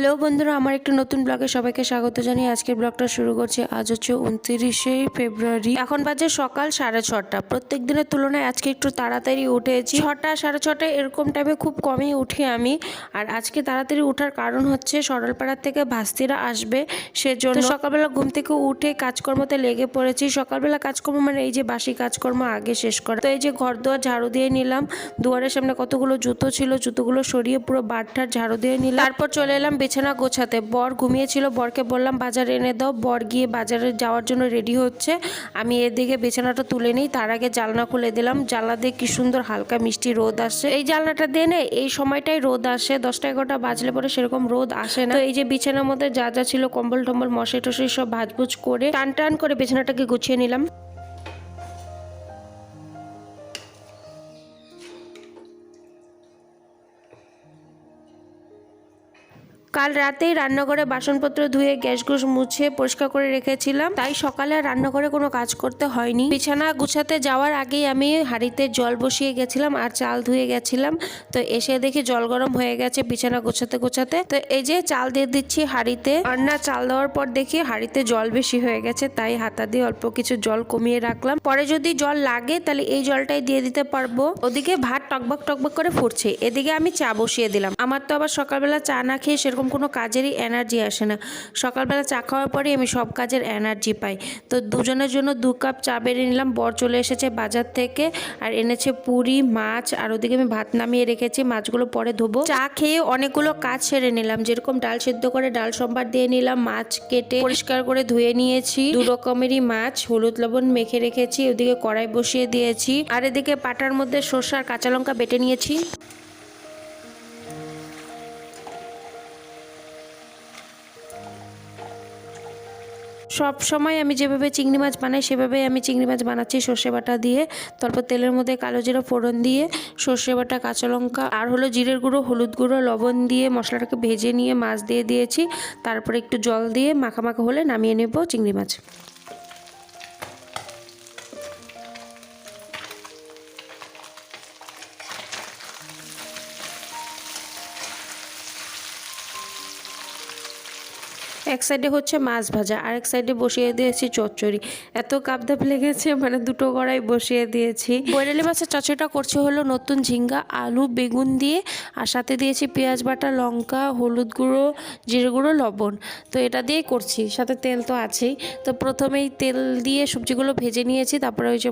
Hello বন্ধুরা, আমার একটু নতুন ব্লগে সবাইকে স্বাগত জানিয়ে আজকের ব্লগটা শুরু করছি। আজ হচ্ছে 29শে ফেব্রুয়ারি। এখন বাজে সকাল 6:30। প্রত্যেক দিনের তুলনায় আজকে একটু তাড়াতাড়ি উঠেছি। 6টা 6:30 এরকম টাইমে খুব কমই উঠি আমি। আর আজকে তাড়াতাড়ি ওঠার কারণ হচ্ছে সরলপাড়ার থেকে ভাস্তিরা আসবে, সেজন্য সকালবেলা ঘুম থেকে উঠে কাজকর্মতে লেগে পড়েছি। সকালবেলা কাজকর্ম মানে এই যে বাসি কাজকর্ম আগে শেষ করা। তো এই যে ঘর দুয়ার ঝাড়ু দিয়ে নিলাম, দুয়ারের সামনে কতগুলো জুতো ছিল, জুতোগুলো সরিয়ে পুরো বারটার ঝাড়ু দিয়ে নিলাম। তারপর চলে এলাম বিছানা গোছাতে। বর ঘুমিয়েছিল, বরকে বললাম বাজারে এনে দাও। বর গিয়ে বাজারে যাওয়ার জন্য রেডি হচ্ছে, আমি এদিকে বিছানাটা তুলে নিই। তার আগে জানলা খুলে দিলাম। জানলা দিয়ে কি সুন্দর হালকা মিষ্টি রোদ আসছে। এই জানলাটা দিয়ে না এই সময়টাই রোদ আসে, 10টা-11টা বাজলে পরে সেরকম রোদ আসে না। তো এই যে বিছানার মধ্যে যা যা ছিল কম্বল টম্বল মশাই টশাই সব ভাজভুজ করে টান টান করে বিছানাটাকে গুছিয়ে নিলাম। কাল রাতেই রান্নাঘরে বাসনপত্র ধুয়ে গ্যাস গুস মুছে পরিষ্কার করে রেখেছিলাম, তাই সকালে রান্নাঘরে কোনো কাজ করতে হয়নি। বিছানা গুছাতে যাওয়ার আগেই আমি হাঁড়িতে জল বসিয়ে গেছিলাম আর চাল ধুয়ে গেছিলাম। তো এসে দেখি জল গরম হয়ে গেছে বিছানা গোছাতে গোছাতে। তো এই যে চাল দিয়ে দিচ্ছি হাঁড়িতে। আর না, চাল দেওয়ার পর দেখি হাঁড়িতে জল বেশি হয়ে গেছে, তাই হাতা দিয়ে অল্প কিছু জল কমিয়ে রাখলাম। পরে যদি জল লাগে তাহলে এই জলটাই দিয়ে দিতে পারবো। ওদিকে ভাত টকবক টকবক করে ফুটছে, এদিকে আমি চা বসিয়ে দিলাম। আমার তো আবার সকালবেলা চা না খেয়ে সেরকম কোনো কাজেরই এনার্জি আসে না। সকালবেলা চা খাওয়ার পরে আমি সব কাজের এনার্জি পাই। তো দুজনের জন্য 2 কাপ চা বেড়ে নিলাম। বর চলে এসেছে বাজার থেকে আর এনেছে পুরি মাছ, আর ওদিকে আমি ভাত নামিয়ে রেখেছি, মাছগুলো পরে ধোবো। চা খেয়ে অনেকগুলো কাজ সেরে নিলাম, যেরকম ডাল সেদ্ধ করে ডাল সম্বার দিয়ে নিলাম, মাছ কেটে পরিষ্কার করে ধুয়ে নিয়েছি, 2 রকমেরই মাছ হলুদ লবণ মেখে রেখেছি। ওদিকে কড়াই বসিয়ে দিয়েছি আর এদিকে পাটার মধ্যে সরষে আর কাঁচা লঙ্কা বেটে নিয়েছি। সব সময় আমি যেভাবে চিংড়ি মাছ বানাই সেভাবেই আমি চিংড়ি মাছ বানাচ্ছি সর্ষে বাটা দিয়ে। তারপর তেলের মধ্যে কালো জিরা ফোড়ন দিয়ে সর্ষে বাটা কাঁচা লঙ্কা আর হলো জিরের গুঁড়ো হলুদ গুঁড়ো লবণ দিয়ে মশলাটাকে ভেজে নিয়ে মাছ দিয়ে দিয়েছি। তারপরে একটু জল দিয়ে মাখা মাখা হলে নামিয়ে নেব চিংড়ি মাছ। এক সাইডে হচ্ছে মাছ ভাজা আর এক সাইডে বসিয়ে দিয়েছি চচ্চড়ি। এত কাপধাপ লেগেছে, মানে 2টো কড়াই বসিয়ে দিয়েছি। বৈরালি মাছের চচ্চড়িটা করছে হলো নতুন ঝিঙ্গা আলু বেগুন দিয়ে, আর সাথে দিয়েছি পেঁয়াজ বাটা লঙ্কা হলুদ গুঁড়ো জিরে গুঁড়ো লবণ। তো এটা দিয়েই করছি, সাথে তেল তো আছেই। তো প্রথমেই তেল দিয়ে সবজিগুলো ভেজে নিয়েছি, তারপরে ওই যে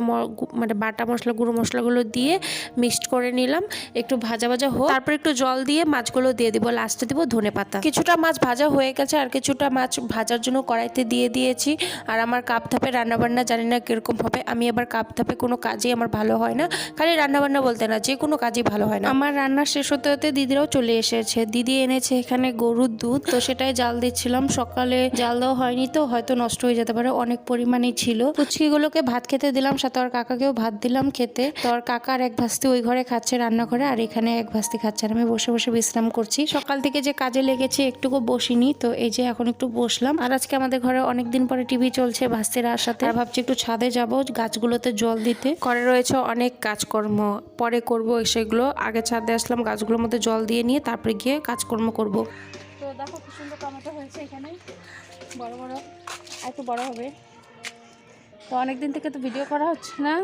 মানে বাটা মশলা গুঁড়ো মশলাগুলো দিয়ে মিক্সড করে নিলাম। একটু ভাজা ভাজা হোক, তারপর একটু জল দিয়ে মাছগুলো দিয়ে দিব, লাস্টে দিব ধনেপাতা। কিছুটা মাছ ভাজা হয়ে গেছে আর কিছুটা মাছ ভাজার জন্য কড়াইতে দিয়ে দিয়েছি। আর আমার কাপ ধাপে রান্নাবান্না জানি না কিরকম হবে। আমি আবার কাপ ধাপে কোনো কাজই আমার ভালো হয় না, খালি রান্নাবান্না বলতে না, যে কোনো কাজই ভালো হয় না। আমার রান্না শেষ হতে হতে দিদিরাও চলে এসেছে। দিদি এনেছে এখানে গরুর দুধ, তো সেটাই জাল দিচ্ছিলাম। সকালে জাল দেওয়া হয়নি তো হয়তো নষ্ট হয়ে যেতে পারে, অনেক পরিমাণেই ছিল। পুচকিগুলোকে ভাত খেতে দিলাম, সাথে আর কাকাকেও ভাত দিলাম খেতে। তো আর কাকার এক ভাস্তি ওই ঘরে খাচ্ছে রান্নাঘরে, আর এখানে এক ভাস্তি খাচ্ছে, আর আমি বসে বসে বিশ্রাম করছি। সকাল থেকে যে কাজে লেগেছে একটুকু বসিনি, তো এই যে এখন একটু বসলাম। আর আজকে আমাদের ঘরে অনেকদিন পরে টিভি চলছে ভাস্তিরা সাথে, আর ভাবছি একটু ছাদে যাব গাছগুলোতে জল দিতে। ঘরে রয়েছে অনেক কাজকর্ম, পরে করব সেগুলো। আগে ছাদে আসলাম গাছগুলোর মধ্যে জল দিয়ে নিয়ে তারপরে গিয়ে কাজকর্ম করব। তো দেখো কি সুন্দর টমেটো হয়েছে এখানে, বড় বড়, একটু বড় হবে। তো অনেকদিন থেকে তো ভিডিও করা হচ্ছে না,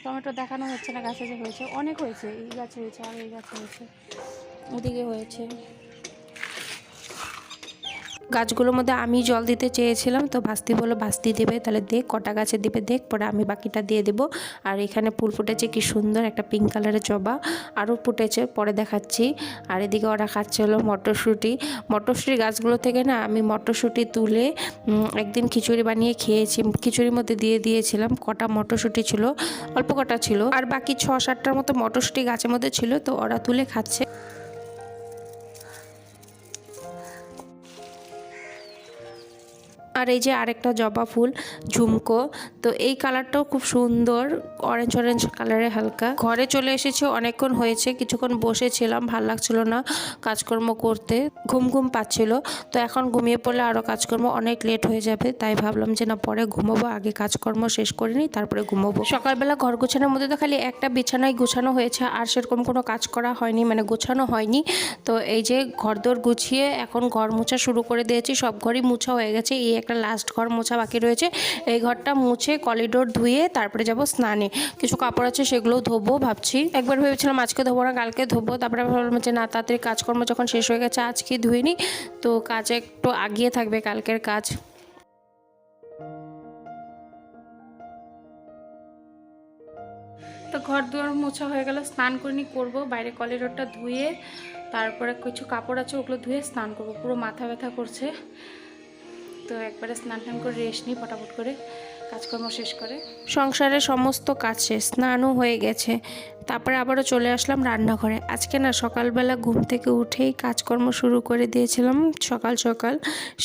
টমেটো দেখানো হচ্ছে না। গাছে যে হয়েছে অনেক হয়েছে, এই গাছে হয়েছে আর এই গাছে হয়েছে, ওদিকে হয়েছে। গাছগুলোর মধ্যে আমি জল দিতে চেয়েছিলাম, তো ভাস্তি বললো ভাস্তি দেবে, তাহলে দেখ কটা গাছে দিবে দেখ, পরে আমি বাকিটা দিয়ে দেবো। আর এখানে ফুল ফুটেছে কি সুন্দর, একটা পিঙ্ক কালারের জবা আরও ফুটেছে, পরে দেখাচ্ছি। আর এদিকে ওরা খাচ্ছে হলো মটরশুঁটি। মটরশুঁটি গাছগুলো থেকে না আমি মটরশুঁটি তুলে একদিন খিচুড়ি বানিয়ে খেয়েছি। খিচুড়ির মধ্যে দিয়ে দিয়েছিলাম। কটা মটরশুঁটি ছিল, অল্প কটা ছিল, আর বাকি 6-7টার মতো মটরশুঁটি গাছের মধ্যে ছিল, তো ওরা তুলে খাচ্ছে। আর এই যে আরেকটা জবা ফুল ঝুমকো, তো এই কালারটাও খুব সুন্দর, অরেঞ্জ অরেঞ্জ কালারে হালকা। ঘরে চলে এসেছি, অনেকক্ষণ হয়েছে, কিছুক্ষণ বসেছিলাম, ভাল লাগছিল না কাজকর্ম করতে, ঘুম ঘুম পাচ্ছিল। তো এখন ঘুমিয়ে পড়লে আরও কাজকর্ম অনেক লেট হয়ে যাবে, তাই ভাবলাম যে না পরে ঘুমোবো, আগে কাজকর্ম শেষ করে নিই তারপরে ঘুমোবো। সকালবেলা ঘর গোছানোর মধ্যে তো খালি একটা বিছানায় গোছানো হয়েছে, আর সেরকম কোনো কাজ করা হয়নি, মানে গোছানো হয়নি। তো এই যে ঘরদোর গুছিয়ে এখন ঘর মোছা শুরু করে দিয়েছি, সব ঘরই মোছা হয়ে গেছে, এই একটা লাস্ট ঘর মোছা বাকি রয়েছে। এই ঘরটা মুছে করিডোর ধুয়ে তারপরে যাব স্নানে, কিছু কাপড় আছে সেগুলোও ধোবো ভাবছি। একবার ভেবেছিলাম আজকে ধোবো না কালকে ধোবো, তারপরে ভাবলাম যে না তাড়াতাড়ি কাজকর্ম যখন শেষ হয়ে গেছে আজকে ধুইনি, তো কাজ একটু আগিয়ে থাকবে কালকের কাজ। তো ঘর দুয়ার মোছা হয়ে গেল, স্নান করিনি, করবো বাইরে করিডোরটা ধুয়ে, তারপরে কিছু কাপড় আছে ওগুলো ধুয়ে স্নান করবো। পুরো মাথা ব্যথা করছে, তো একবারে স্নান টান করে রেস্ট নিই ফটাফট করে, কাজকর্ম শেষ করে। সংসারের সমস্ত কাজ শেষ, স্নানও হয়ে গেছে, তারপরে আবারও চলে আসলাম রান্নাঘরে। আজকে না সকালবেলা ঘুম থেকে উঠেই কাজকর্ম শুরু করে দিয়েছিলাম সকাল সকাল,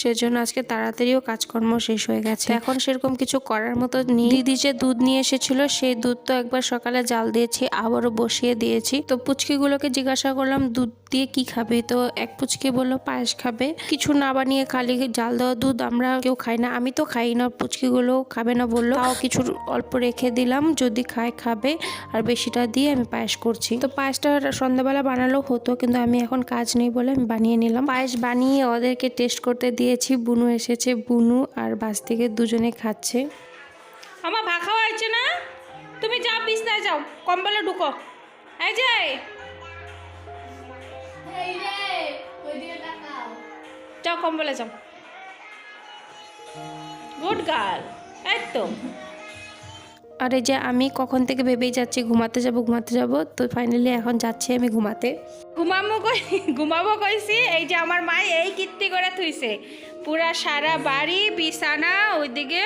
সেজন্য আজকে তাড়াতাড়িও কাজকর্ম শেষ হয়ে গেছে। এখন সেরকম কিছু করার মতো নেই। দিদি যে দুধ নিয়ে এসেছিলো সেই দুধ তো একবার সকালে জাল দিয়েছি, আবারও বসিয়ে দিয়েছি। তো পুচকিগুলোকে জিজ্ঞাসা করলাম দুধ দিয়ে কি খাবে, তো এক পুচকি বললো পায়েস খাবে, কিছু না বানিয়ে খালি জাল দেওয়া দুধ আমরা কেউ খাই না, আমি তো খাই না, পুচকিগুলো খাবে না বললো, তাও কিছু অল্প রেখে দিলাম, যদি খায় খাবে, আর বেশিটা দিয়ে আমি পায়েস করছি। তো পায়েসটা সন্ধ্যাবেলা বানালেও হতো, কিন্তু আমি এখন কাজ নেই বলে আমি বানিয়ে নিলাম। পায়েস বানিয়ে ওদেরকে টেস্ট করতে দিয়েছি, বুনু এসেছে, বুনু আর বাস থেকে দুজনে খাচ্ছে। আমার ভাত খাওয়া হয়েছে না, তুমি যাও বিছনায় যাও, কম্বলে ঢুকো, এই যে যাও কম্বলে যাও, গুড গার্ল, এই তো। আর এই যে আমি কখন থেকে ভেবেই যাচ্ছি ঘুমাতে যাব, তো ফাইনালি এখন যাচ্ছি আমি ঘুমাতে। ঘুমাবো কইছি, এই যে আমার মা এই কীর্তি করে থুইছে, পুরা সারা বাড়ি বিছানা ওইদিকে,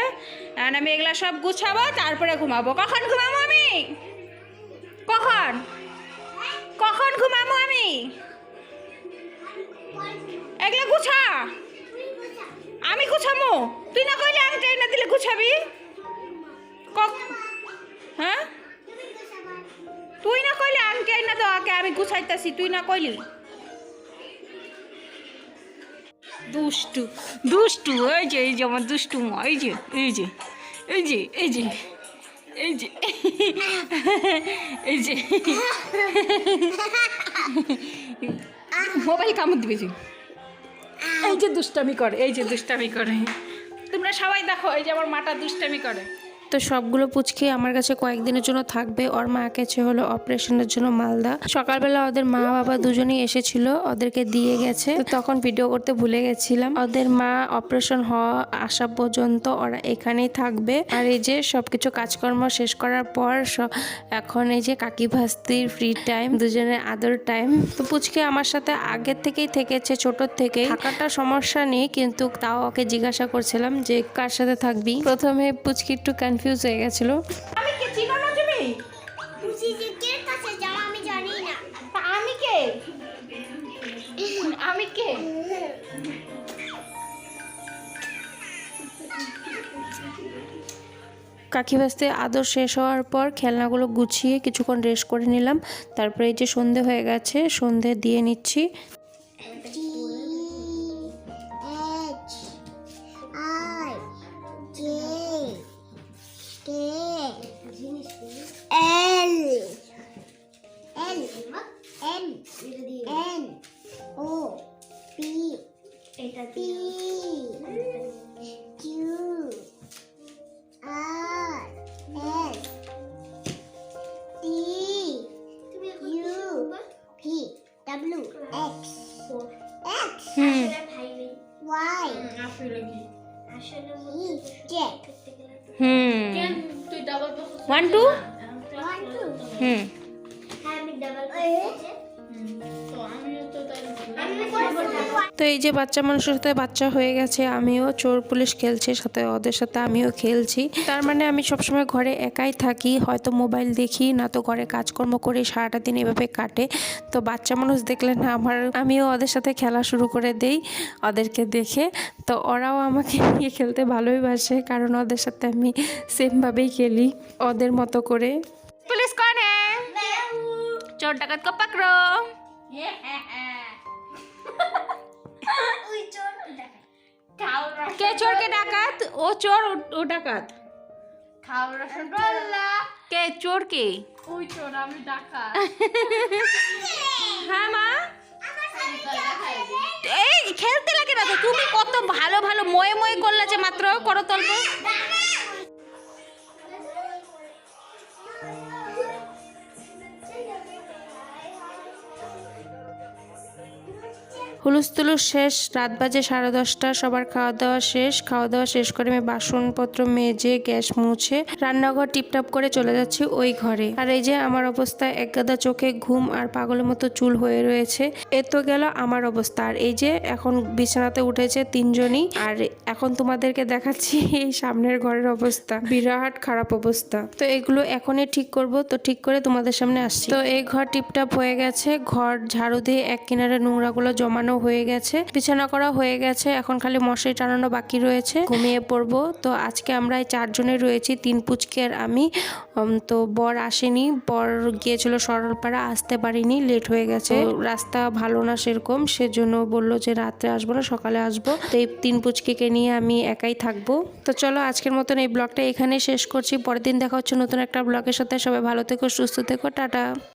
আমি এগুলা সব গুছাবো তারপরে ঘুমাবো। কখন ঘুমাবো আমি, কখন ঘুমাবো আমি, এগুলা গুছা, আমি গুছামো, তুই না কইলে আংটি না দিলে গুছাবি, হ্যাঁ তুই না কইলে আংটি না তো আগে আমি গুছাইতাছি, তুই না কইলি। দুষ্টু দুষ্টু, এই যে আমার দুষ্টু মা, এই যে এই যে এই যে এই যে এই যে এই যে মোবাইল কামড় দিবে যে, এই যে দুষ্টামি করে, এই যে দুষ্টামি করে, তোমরা সবাই দেখো এই যে আমার মাটা দুষ্টামি করে। তো সবগুলো পুচকি আমার কাছে কয়েকদিনের জন্য থাকবে, ওর মা গেছে হলো অপারেশনের জন্য মালদা। সকালবেলা ওদের মা বাবা দুজনেই এসেছিল, ওদেরকে দিয়ে গেছে, তো তখন ভিডিও করতে ভুলে গেছিলাম। ওদের মা অপারেশন হওয়া আসা পর্যন্ত ওরা এখানেই থাকবে। আর এই যে সবকিছু কাজকর্ম শেষ করার পর এখন এই যে কাকি ভাস্তির ফ্রি টাইম, দুজনের আদর টাইম। তো পুচকি আমার সাথে আগের থেকেই থেকেছে, ছোটোর থেকেই, থাকাটা সমস্যা নেই, কিন্তু তাও ওকে জিজ্ঞাসা করছিলাম যে কার সাথে থাকবি। প্রথমে পুচকি একটু কনফিউজ হয়ে গেছিল। আমি কে, চিনো না তুমি? কে কাছে যাও আমি জানি না। আমি কে, আমি কে? কাকি ভাস্তে আদর শেষ হওয়ার পর খেলনাগুলো গুছিয়ে কিছুক্ষণ রেস্ট করে নিলাম, তারপরে এই যে সন্ধে হয়ে গেছে, সন্ধে দিয়ে নিচ্ছি। তো এই যে বাচ্চা মানুষের সাথে বাচ্চা হয়ে গেছে, আমিও চোর পুলিশ খেলছি, সাথে ওদের সাথে আমিও খেলছি। তার মানে আমি সবসময় ঘরে একাই থাকি, হয়তো মোবাইল দেখি, না তো ঘরে কাজকর্ম করি, সারাটা দিন এভাবে কাটে। তো বাচ্চা মানুষ দেখলে না আমিও ওদের সাথে খেলা শুরু করে দেই ওদেরকে দেখে। তো ওরাও আমাকে নিয়ে খেলতে ভালোই বাসে, কারণ ওদের সাথে আমি সেমভাবেই খেলি ওদের মতো করে। পুলিশ কौन है? चोर डाकत को पकड़ो। কে চোর কে ডাকাত? ও চোর ও ডাকাত। কে চোর কে? ওই চোর আমি ডাকা। হ্যাঁ মা, এই খেলতে লাগে না তো, তুমি কত ভালো ভালো ময়ে ময়ে করলে যে মাত্র করো তল্প। হুলুস তুলুস শেষ, রাত বাজে 10:30। সবার খাওয়া দাওয়া শেষ। খাওয়া দাওয়া শেষ করে আমি বাসনপত্র মেজে গ্যাস মুছে রান্নাঘর টিপটাপ করে চলে যাচ্ছি ওই ঘরে। আর এই যে আমার অবস্থা, একগাদা চোখে ঘুম আর পাগলের মতো চুল হয়ে রয়েছে। এ তো গেল আমার অবস্থা। আর এই যে এখন বিছানাতে উঠেছে 3 জনই। আর এখন তোমাদেরকে দেখাচ্ছি এই সামনের ঘরের অবস্থা, বিরাট খারাপ অবস্থা। তো এগুলো এখনই ঠিক করব, তো ঠিক করে তোমাদের সামনে আসছি। তো এই ঘর টিপটাপ হয়ে গেছে, ঘর ঝাড়ু দিয়ে এক কিনারে নোংরাগুলো জমানো হয়ে গেছে, বিছানা করা হয়ে গেছে, এখন খালি মশারি টানানো বাকি রয়েছে, ঘুমিয়ে পড়বো। তো আজকে আমরা এই 4 জনে রয়েছি, 3 পুচকে আর আমি। তো বর আসেনি, বর গিয়েছিল সরলপাড়া, আসতে পারিনি, লেট হয়ে গেছে, রাস্তা ভালো না সেরকম, সেজন্য বললো যে রাত্রে আসবো না, সকালে আসবো। তো এই 3 পুচকে নিয়ে আমি একাই থাকবো। তো চলো আজকের মতন এই ব্লগটা এখানেই শেষ করছি। পরের দিন দেখা হচ্ছে নতুন একটা ব্লগের সাথে। সবাই ভালো থেকো, সুস্থ থেকো, টাটা।